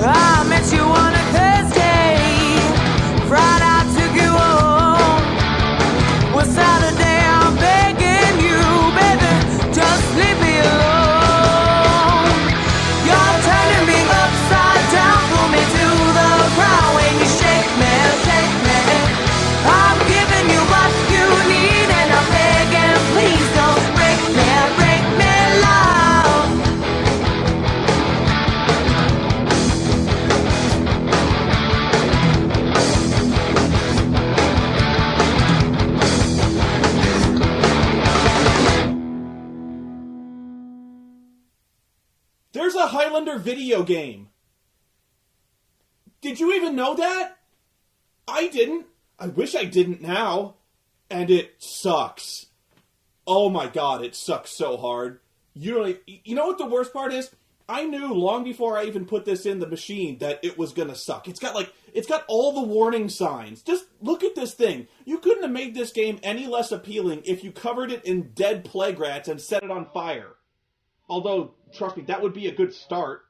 I met you on a Thursday, Friday I took you home. Well, Saturday I'm begging you, baby, just leave me alone. You're turning me upside down, pull me to the ground when you shake me, shake me. I'm giving you what you need and I'm begging, please don't break me, love. There's a Highlander video game. Did you even know that? I didn't. I wish I didn't now. And it sucks. Oh my god, it sucks so hard. You know what the worst part is? I knew long before I even put this in the machine that it was gonna suck. It's got all the warning signs. Just look at this thing. You couldn't have made this game any less appealing if you covered it in dead plague rats and set it on fire. Although, trust me, that would be a good start.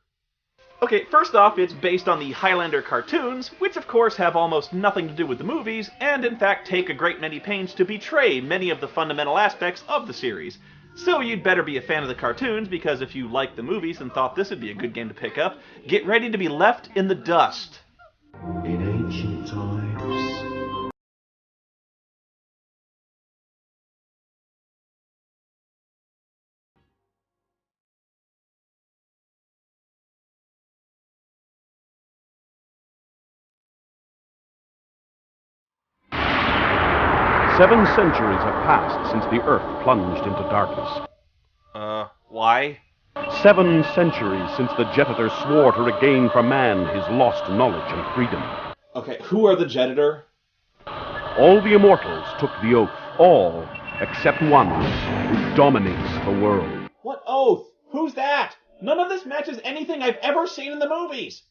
Okay, first off, it's based on the Highlander cartoons, which of course have almost nothing to do with the movies, and in fact take a great many pains to betray many of the fundamental aspects of the series. So you'd better be a fan of the cartoons, because if you liked the movies and thought this would be a good game to pick up, get ready to be left in the dust. In ancient times. 7 centuries have passed since the Earth plunged into darkness. Why? 7 centuries since the Jetitor swore to regain for man his lost knowledge and freedom. Okay, who are the Jetitor? All the immortals took the oath, all except one who dominates the world. What oath? Who's that? None of this matches anything I've ever seen in the movies.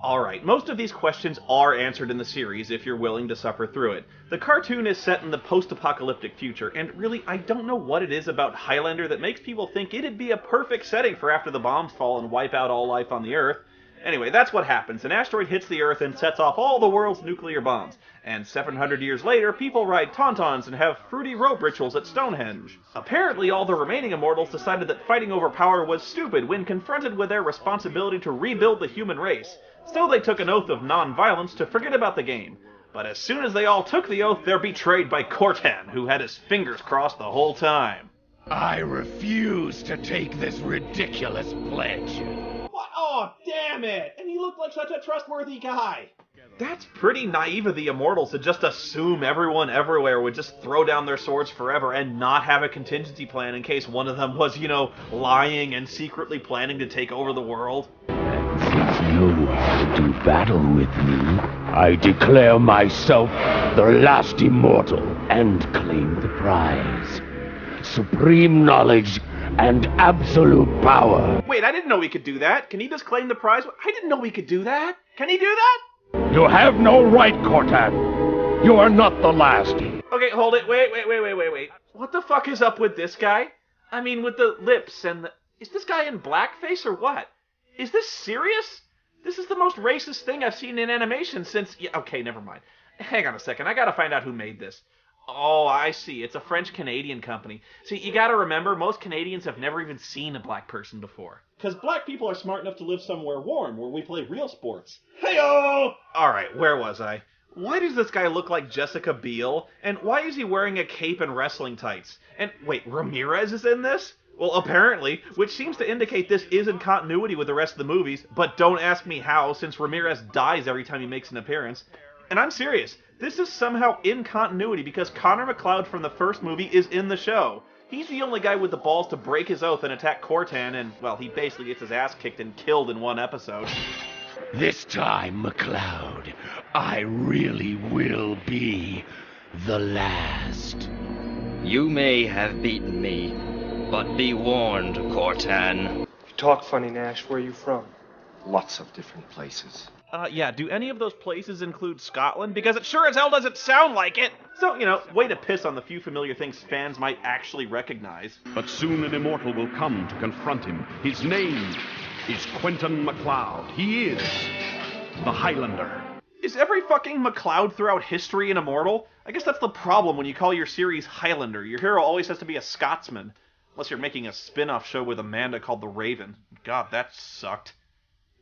Alright, most of these questions are answered in the series if you're willing to suffer through it. The cartoon is set in the post-apocalyptic future, and really, I don't know what it is about Highlander that makes people think it'd be a perfect setting for after the bombs fall and wipe out all life on the Earth. Anyway, that's what happens. An asteroid hits the Earth and sets off all the world's nuclear bombs. And 700 years later, people ride tauntauns and have fruity rope rituals at Stonehenge. Apparently, all the remaining immortals decided that fighting over power was stupid when confronted with their responsibility to rebuild the human race. So they took an oath of non-violence to forget about the game. But as soon as they all took the oath, they're betrayed by Cortan, who had his fingers crossed the whole time. I refuse to take this ridiculous pledge. What? Oh, damn it! And he looked like such a trustworthy guy. That's pretty naive of the immortals to just assume everyone everywhere would just throw down their swords forever and not have a contingency plan in case one of them was, lying and secretly planning to take over the world. Since you have to do battle with me, I declare myself the last immortal and claim the prize. Supreme knowledge and absolute power. Wait, I didn't know he could do that. Can he just claim the prize? I didn't know he could do that. Can he do that? You have no right, Cortan. You are not the last. Okay, hold it. Wait. What the fuck is up with this guy? I mean, with the lips and the... Is this guy in blackface or what? Is this serious? This is the most racist thing I've seen in animation since... Yeah, okay, never mind. Hang on a second. I gotta find out who made this. Oh, I see. It's a French-Canadian company. See, you gotta remember, most Canadians have never even seen a black person before. Because black people are smart enough to live somewhere warm, where we play real sports. Hey-oh! Alright, where was I? Why does this guy look like Jessica Biel? And why is he wearing a cape and wrestling tights? And wait, Ramirez is in this? Well, apparently, which seems to indicate this is in continuity with the rest of the movies, but don't ask me how, since Ramirez dies every time he makes an appearance. And I'm serious, this is somehow in continuity because Connor McLeod from the first movie is in the show. He's the only guy with the balls to break his oath and attack Cortan, and, well, he basically gets his ass kicked and killed in one episode. This time, McLeod, I really will be the last. You may have beaten me, but be warned, Cortan. You talk funny, Nash. Where are you from? Lots of different places. Yeah, do any of those places include Scotland? Because it sure as hell doesn't sound like it! So, way to piss on the few familiar things fans might actually recognize. But soon an immortal will come to confront him. His name is Quentin MacLeod. He is the Highlander. Is every fucking MacLeod throughout history an immortal? I guess that's the problem when you call your series Highlander. Your hero always has to be a Scotsman. Unless you're making a spin-off show with Amanda called The Raven. God, that sucked.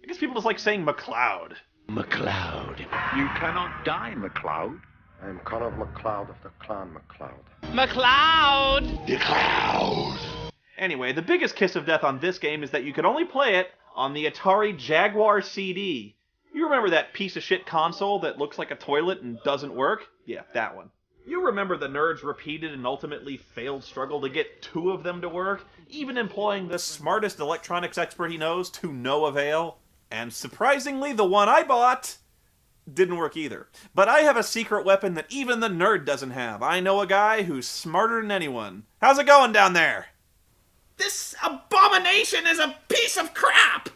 I guess people just like saying MacLeod. MacLeod. You cannot die, MacLeod. I am Conor MacLeod of the Clan MacLeod. MacLeod! The Cloud! Anyway, the biggest kiss of death on this game is that you can only play it on the Atari Jaguar CD. You remember that piece of shit console that looks like a toilet and doesn't work? Yeah, that one. You remember the nerd's repeated and ultimately failed struggle to get 2 of them to work, even employing the smartest electronics expert he knows to no avail? And surprisingly, the one I bought didn't work either. But I have a secret weapon that even the nerd doesn't have. I know a guy who's smarter than anyone. How's it going down there? This abomination is a piece of crap!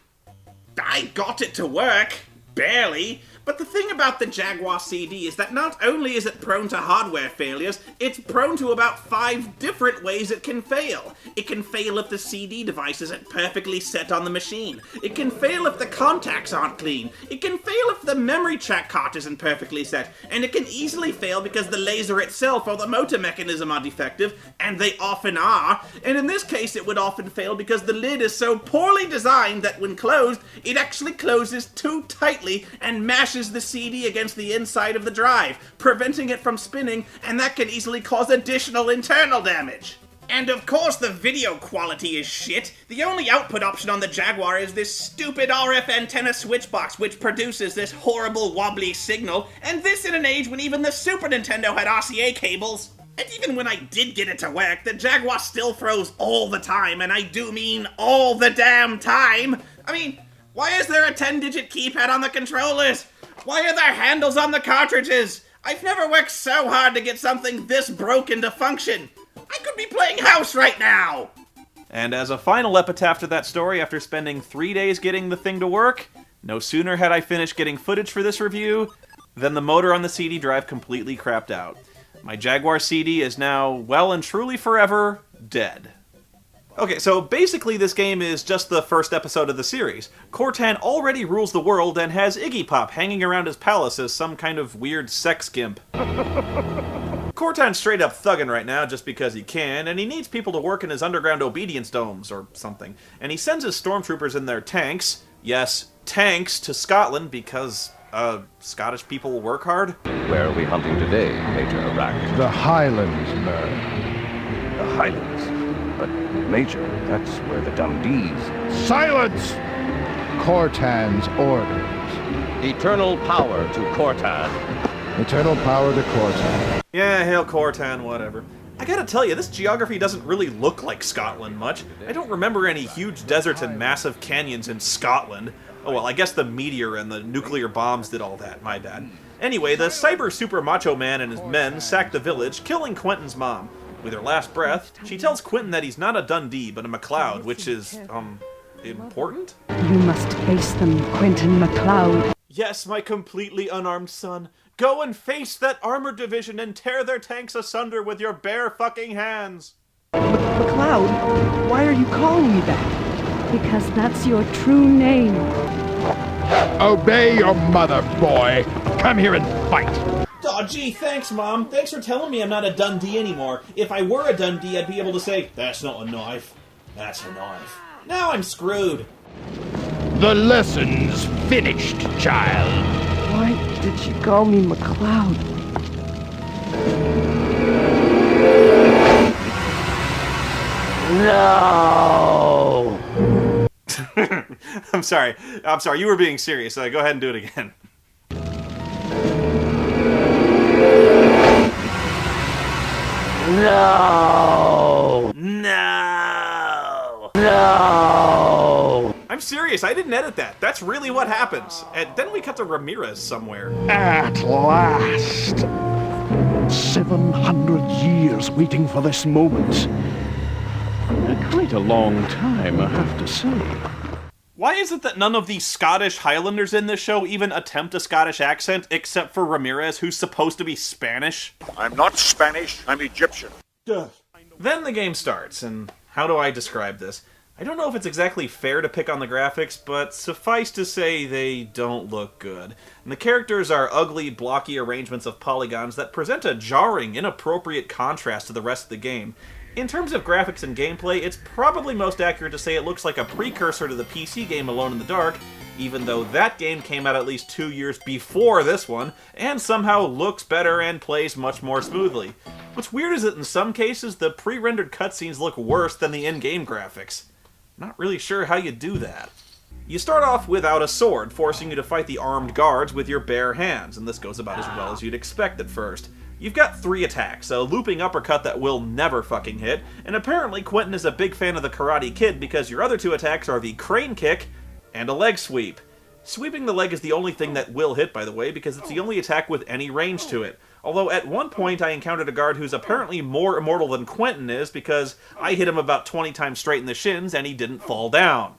I got it to work. Barely. But the thing about the Jaguar CD is that not only is it prone to hardware failures, it's prone to about 5 different ways it can fail. It can fail if the CD device isn't perfectly set on the machine. It can fail if the contacts aren't clean. It can fail if the memory track cart isn't perfectly set. And it can easily fail because the laser itself or the motor mechanism are defective, and they often are. And in this case, it would often fail because the lid is so poorly designed that when closed, it actually closes too tightly and mashes the CD against the inside of the drive, preventing it from spinning, and that can easily cause additional internal damage. And of course the video quality is shit. The only output option on the Jaguar is this stupid RF antenna switch box which produces this horrible wobbly signal, and this in an age when even the Super Nintendo had RCA cables. And even when I did get it to work, the Jaguar still froze all the time, and I do mean all the damn time. I mean, why is there a 10-digit keypad on the controllers? Why are there handles on the cartridges? I've never worked so hard to get something this broken to function. I could be playing house right now! And as a final epitaph to that story, after spending 3 days getting the thing to work, no sooner had I finished getting footage for this review than the motor on the CD drive completely crapped out. My Jaguar CD is now, well and truly forever, dead. Okay, so basically this game is just the first episode of the series. Cortan already rules the world and has Iggy Pop hanging around his palace as some kind of weird sex gimp. Cortan's straight up thugging right now just because he can, and he needs people to work in his underground obedience domes or something. And he sends his stormtroopers in their tanks, yes, tanks, to Scotland because, Scottish people work hard. Where are we hunting today, Major Iraq? The Highlands, man. The Highlands? But, Major, that's where the Dundees... Silence! Cortan's orders. Eternal power to Cortan. Eternal power to Cortan. Yeah, hail Cortan, whatever. I gotta tell you, this geography doesn't really look like Scotland much. I don't remember any huge deserts and massive canyons in Scotland. Oh well, I guess the meteor and the nuclear bombs did all that, my bad. Anyway, the cyber super macho man and his men sacked the village, killing Quentin's mom. With her last breath, she tells Quentin that he's not a Dundee, but a MacLeod, which is, important? You must face them, Quentin MacLeod. Yes, my completely unarmed son. Go and face that armored division and tear their tanks asunder with your bare fucking hands. MacLeod, why are you calling me that? Because that's your true name. Obey your mother, boy. Come here and fight. Aw, gee, thanks, Mom. Thanks for telling me I'm not a Dundee anymore. If I were a Dundee, I'd be able to say, that's not a knife. That's a knife. Now I'm screwed. The lesson's finished, child. Why did you call me MacLeod? No! I'm sorry. You were being serious. Go ahead and do it again. No! No! No! I'm serious, I didn't edit that. That's really what happens. And then we cut to Ramirez somewhere. At last! 700 years waiting for this moment. Quite a long time, I have to say. Why is it that none of the Scottish Highlanders in this show even attempt a Scottish accent, except for Ramirez, who's supposed to be Spanish? I'm not Spanish, I'm Egyptian. Duh. Then the game starts, and how do I describe this? I don't know if it's exactly fair to pick on the graphics, but suffice to say they don't look good. And the characters are ugly, blocky arrangements of polygons that present a jarring, inappropriate contrast to the rest of the game. In terms of graphics and gameplay, it's probably most accurate to say it looks like a precursor to the PC game Alone in the Dark, even though that game came out at least 2 years before this one, and somehow looks better and plays much more smoothly. What's weird is that in some cases, the pre-rendered cutscenes look worse than the in-game graphics. Not really sure how you do that. You start off without a sword, forcing you to fight the armed guards with your bare hands, and this goes about as well as you'd expect at first. You've got 3 attacks, a looping uppercut that will never fucking hit, and apparently Quentin is a big fan of the Karate Kid because your other 2 attacks are the crane kick and a leg sweep. Sweeping the leg is the only thing that will hit, by the way, because it's the only attack with any range to it. Although at one point I encountered a guard who's apparently more immortal than Quentin is because I hit him about 20 times straight in the shins and he didn't fall down.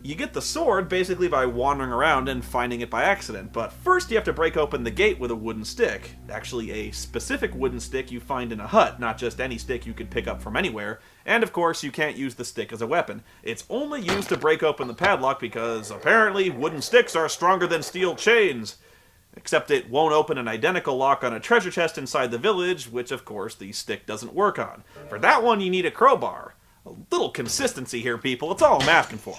You get the sword basically by wandering around and finding it by accident, but first you have to break open the gate with a wooden stick. Actually, a specific wooden stick you find in a hut, not just any stick you could pick up from anywhere, and of course you can't use the stick as a weapon. It's only used to break open the padlock because apparently wooden sticks are stronger than steel chains. Except it won't open an identical lock on a treasure chest inside the village, which of course the stick doesn't work on. For that one you need a crowbar. A little consistency here, people, it's all I'm asking for.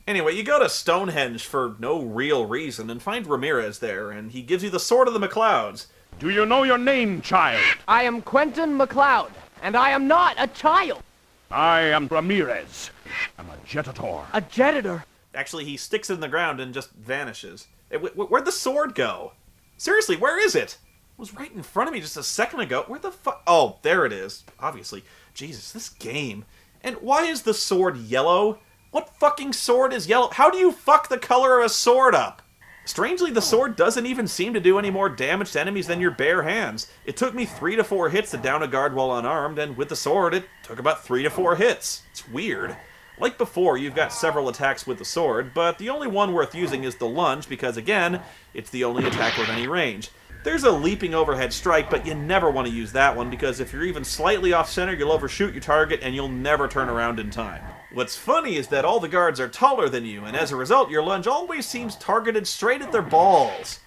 Anyway, you go to Stonehenge for no real reason and find Ramirez there, and he gives you the Sword of the MacLeods. Do you know your name, child? I am Quentin MacLeod, and I am not a child. I am Ramirez. I'm a jetator. A jetator? Actually, he sticks it in the ground and just vanishes. Where'd the sword go? Seriously, where is it? It was right in front of me just a second ago. Where the fuck? Oh, there it is. Obviously. Jesus, this game. And why is the sword yellow? What fucking sword is yellow? How do you fuck the color of a sword up? Strangely, the sword doesn't even seem to do any more damage to enemies than your bare hands. It took me 3 to 4 hits to down a guard while unarmed, and with the sword, it took about 3 to 4 hits. It's weird. Like before, you've got several attacks with the sword, but the only one worth using is the lunge because, again, it's the only attack with any range. There's a leaping overhead strike, but you never want to use that one because if you're even slightly off-center, you'll overshoot your target and you'll never turn around in time. What's funny is that all the guards are taller than you, and as a result, your lunge always seems targeted straight at their balls.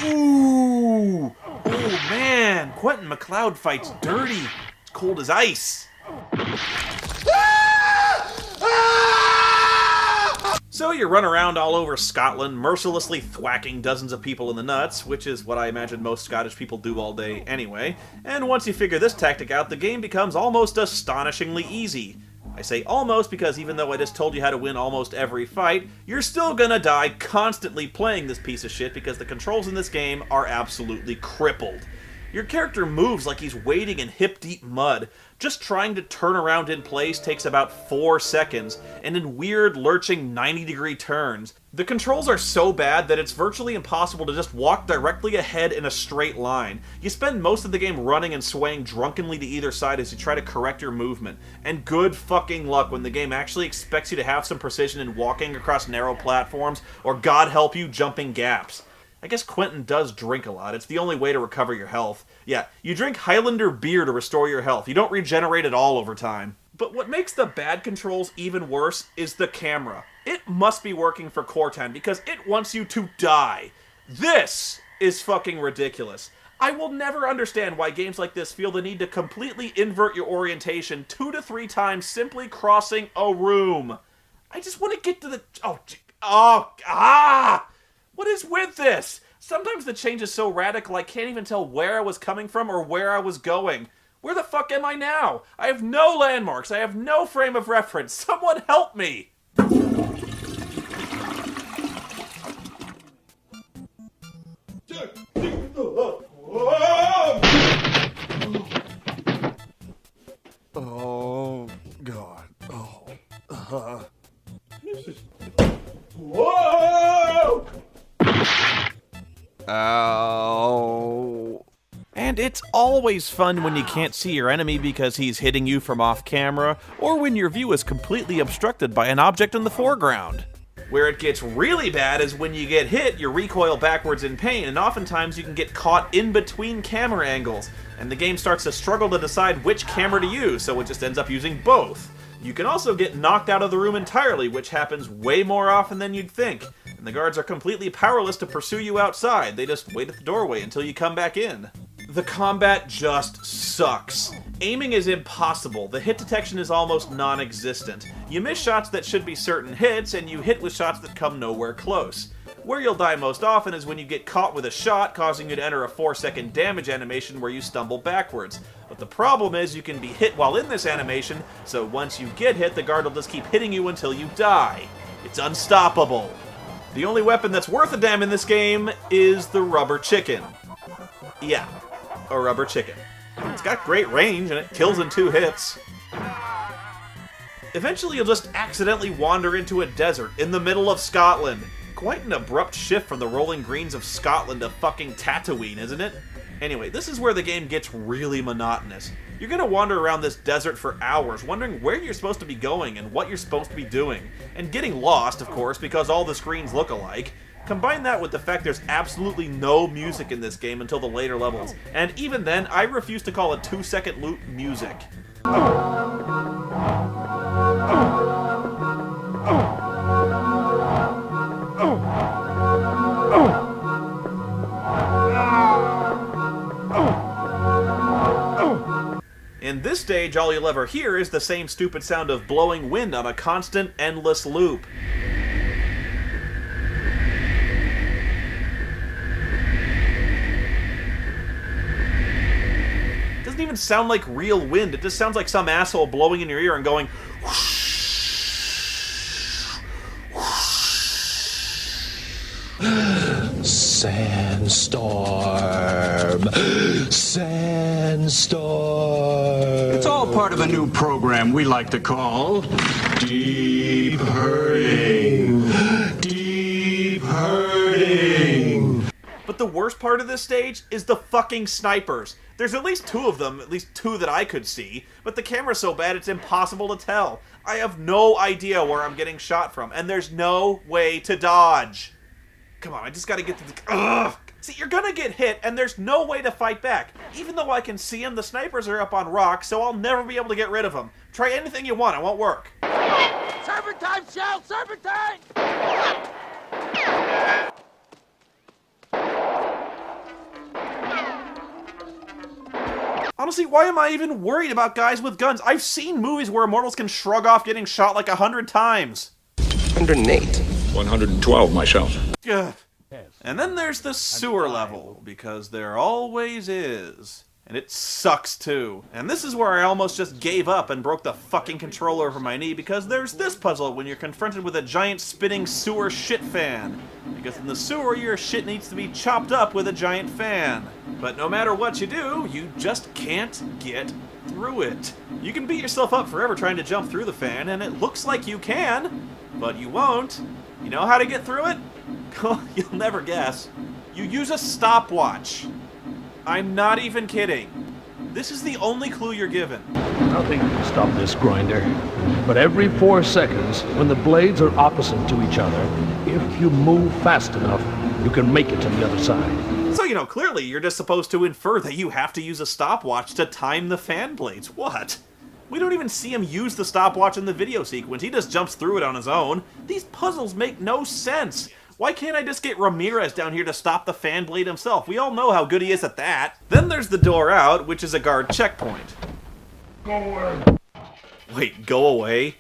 Ooh! Oh man, Quentin MacLeod fights dirty. It's cold as ice. So you run around all over Scotland, mercilessly thwacking dozens of people in the nuts, which is what I imagine most Scottish people do all day anyway, and once you figure this tactic out, the game becomes almost astonishingly easy. I say almost because even though I just told you how to win almost every fight, you're still gonna die constantly playing this piece of shit because the controls in this game are absolutely crippled. Your character moves like he's wading in hip-deep mud. Just trying to turn around in place takes about 4 seconds, and in weird, lurching 90-degree turns. The controls are so bad that it's virtually impossible to just walk directly ahead in a straight line. You spend most of the game running and swaying drunkenly to either side as you try to correct your movement. And good fucking luck when the game actually expects you to have some precision in walking across narrow platforms, or God help you, jumping gaps. I guess Quentin does drink a lot. It's the only way to recover your health. Yeah, you drink Highlander beer to restore your health. You don't regenerate at all over time. But what makes the bad controls even worse is the camera. It must be working for Cortan because it wants you to die. This is fucking ridiculous. I will never understand why games like this feel the need to completely invert your orientation 2 to 3 times simply crossing a room. I just want to get to the... What is with this? Sometimes the change is so radical I can't even tell where I was coming from or where I was going. Where the fuck am I now? I have no landmarks. I have no frame of reference. Someone help me! Oh, God. Oh. Whoa! Ow. And it's always fun when you can't see your enemy because he's hitting you from off camera, or when your view is completely obstructed by an object in the foreground. Where it gets really bad is when you get hit, you recoil backwards in pain, and oftentimes you can get caught in between camera angles, and the game starts to struggle to decide which camera to use, so it just ends up using both. You can also get knocked out of the room entirely, which happens way more often than you'd think, and the guards are completely powerless to pursue you outside. They just wait at the doorway until you come back in. The combat just sucks. Aiming is impossible. The hit detection is almost non-existent. You miss shots that should be certain hits, and you hit with shots that come nowhere close. Where you'll die most often is when you get caught with a shot, causing you to enter a 4-second damage animation where you stumble backwards. But the problem is you can be hit while in this animation, so once you get hit, the guard will just keep hitting you until you die. It's unstoppable. The only weapon that's worth a damn in this game is the rubber chicken. Yeah, a rubber chicken. It's got great range, and it kills in 2 hits. Eventually you'll just accidentally wander into a desert in the middle of Scotland. Quite an abrupt shift from the rolling greens of Scotland to fucking Tatooine, isn't it? Anyway, this is where the game gets really monotonous. You're gonna wander around this desert for hours, wondering where you're supposed to be going and what you're supposed to be doing. And getting lost, of course, because all the screens look alike. Combine that with the fact there's absolutely no music in this game until the later levels. And even then, I refuse to call a 2-second loop music. In this stage, all you'll ever hear is the same stupid sound of blowing wind on a constant, endless loop. It doesn't even sound like real wind, it just sounds like some asshole blowing in your ear and going whoosh. Sandstorm. Sandstorm. It's all part of a new program we like to call Deep Hurting. Deep Hurting. But the worst part of this stage is the fucking snipers. There's at least 2 of them, at least 2 that I could see, but the camera's so bad it's impossible to tell. I have no idea where I'm getting shot from, and there's no way to dodge. Come on, I just gotta get to the... Ugh! See, you're gonna get hit, and there's no way to fight back. Even though I can see them, the snipers are up on rocks, so I'll never be able to get rid of them. Try anything you want, it won't work. Serpentine shell! Serpentine! Honestly, why am I even worried about guys with guns? I've seen movies where immortals can shrug off getting shot like 100 times. 108. 112 myself. Ugh. And then there's the sewer level, because there always is. And it sucks too. And this is where I almost just gave up and broke the fucking controller over my knee, because there's this puzzle when you're confronted with a giant spinning sewer shit fan. Because in the sewer, your shit needs to be chopped up with a giant fan. But no matter what you do, you just can't get through it. You can beat yourself up forever trying to jump through the fan, and it looks like you can, but you won't. You know how to get through it? You'll never guess. You use a stopwatch. I'm not even kidding. This is the only clue you're given. Nothing can stop this grinder. But every 4 seconds, when the blades are opposite to each other, if you move fast enough, you can make it to the other side. So, you know, clearly you're just supposed to infer that you have to use a stopwatch to time the fan blades. What? We don't even see him use the stopwatch in the video sequence. He just jumps through it on his own. These puzzles make no sense. Why can't I just get Ramirez down here to stop the fan blade himself? We all know how good he is at that. Then there's the door out, which is a guard checkpoint. Go away. Wait, go away?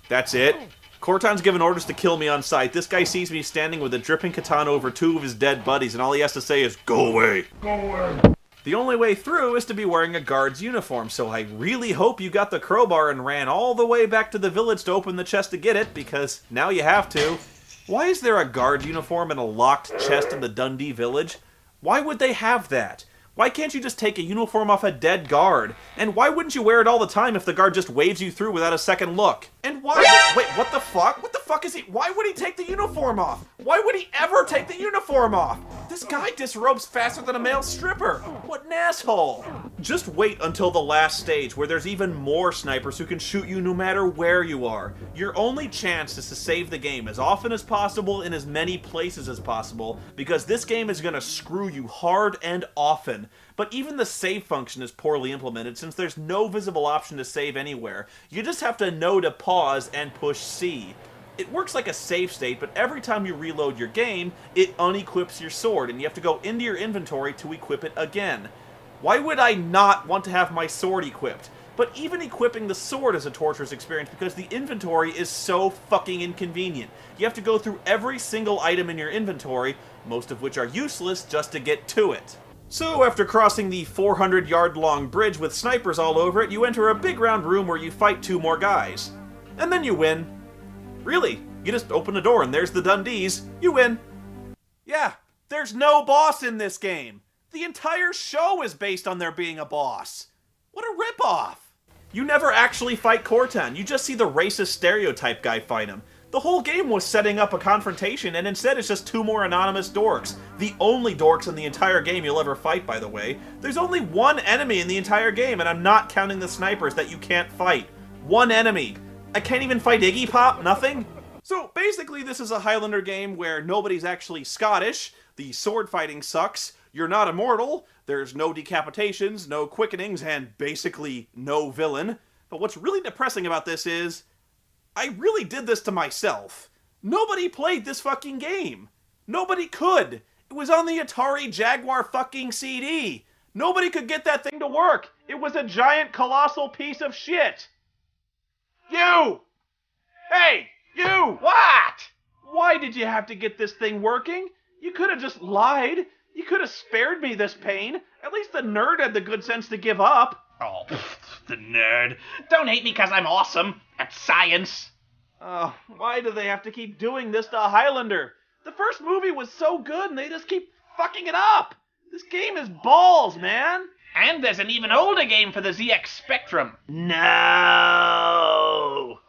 That's it? Cortan's given orders to kill me on sight. This guy sees me standing with a dripping katana over 2 of his dead buddies, and all he has to say is, go away. Go away. The only way through is to be wearing a guard's uniform, so I really hope you got the crowbar and ran all the way back to the village to open the chest to get it, because now you have to. Why is there a guard uniform and a locked chest in the Dundee village? Why would they have that? Why can't you just take a uniform off a dead guard? And why wouldn't you wear it all the time if the guard just waves you through without a second look? And why? Wait, what the fuck? What the fuck is he? Why would he take the uniform off? Why would he ever take the uniform off? This guy disrobes faster than a male stripper. What an asshole. Just wait until the last stage where there's even more snipers who can shoot you no matter where you are. Your only chance is to save the game as often as possible in as many places as possible, because this game is gonna screw you hard and often. But even the save function is poorly implemented since there's no visible option to save anywhere. You just have to know to pause and push C. It works like a save state, but every time you reload your game, it unequips your sword, and you have to go into your inventory to equip it again. Why would I not want to have my sword equipped? But even equipping the sword is a torturous experience because the inventory is so fucking inconvenient. You have to go through every single item in your inventory, most of which are useless, just to get to it. So after crossing the 400-yard-long bridge with snipers all over it, you enter a big round room where you fight 2 more guys. And then you win. Really, you just open a door and there's the Dundees. You win. Yeah, there's no boss in this game. The entire show is based on there being a boss. What a ripoff. You never actually fight Cortan. You just see the racist stereotype guy fight him. The whole game was setting up a confrontation, and instead it's just 2 more anonymous dorks. The only dorks in the entire game you'll ever fight, by the way. There's only 1 enemy in the entire game, and I'm not counting the snipers that you can't fight. 1 enemy. I can't even fight Iggy Pop? Nothing? So basically this is a Highlander game where nobody's actually Scottish, the sword fighting sucks, you're not immortal, there's no decapitations, no quickenings, and basically no villain. But what's really depressing about this is, I really did this to myself. Nobody played this fucking game. Nobody could. It was on the Atari Jaguar fucking CD. Nobody could get that thing to work. It was a giant colossal piece of shit. You! Hey, you! What? Why did you have to get this thing working? You could have just lied. You could have spared me this pain. At least the nerd had the good sense to give up. Oh, the nerd. Don't hate me because I'm awesome at science. Why do they have to keep doing this to Highlander? The first movie was so good and they just keep fucking it up. This game is balls, man. And there's an even older game for the ZX Spectrum. No.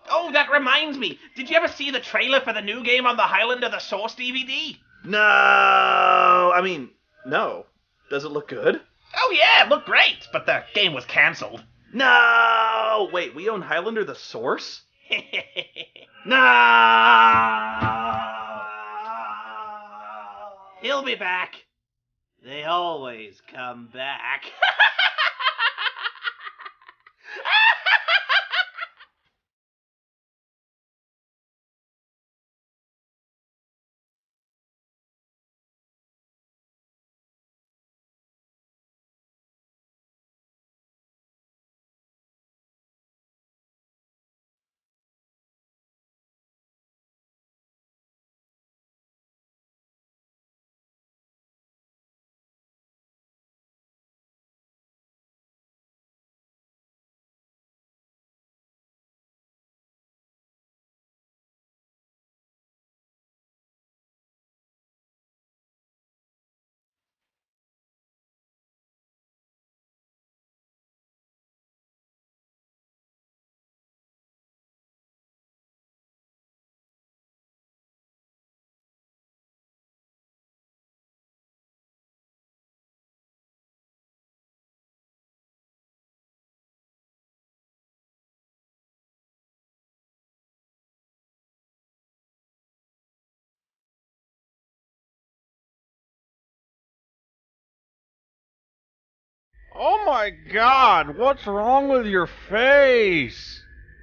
Oh, that reminds me. Did you ever see the trailer for the new game on the Highlander the Source DVD? No. I mean, no. Does it look good? Oh yeah, it looked great, but the game was cancelled. No! Wait, we own Highlander the Source? No! He'll be back. They always come back. Oh my god, what's wrong with your face?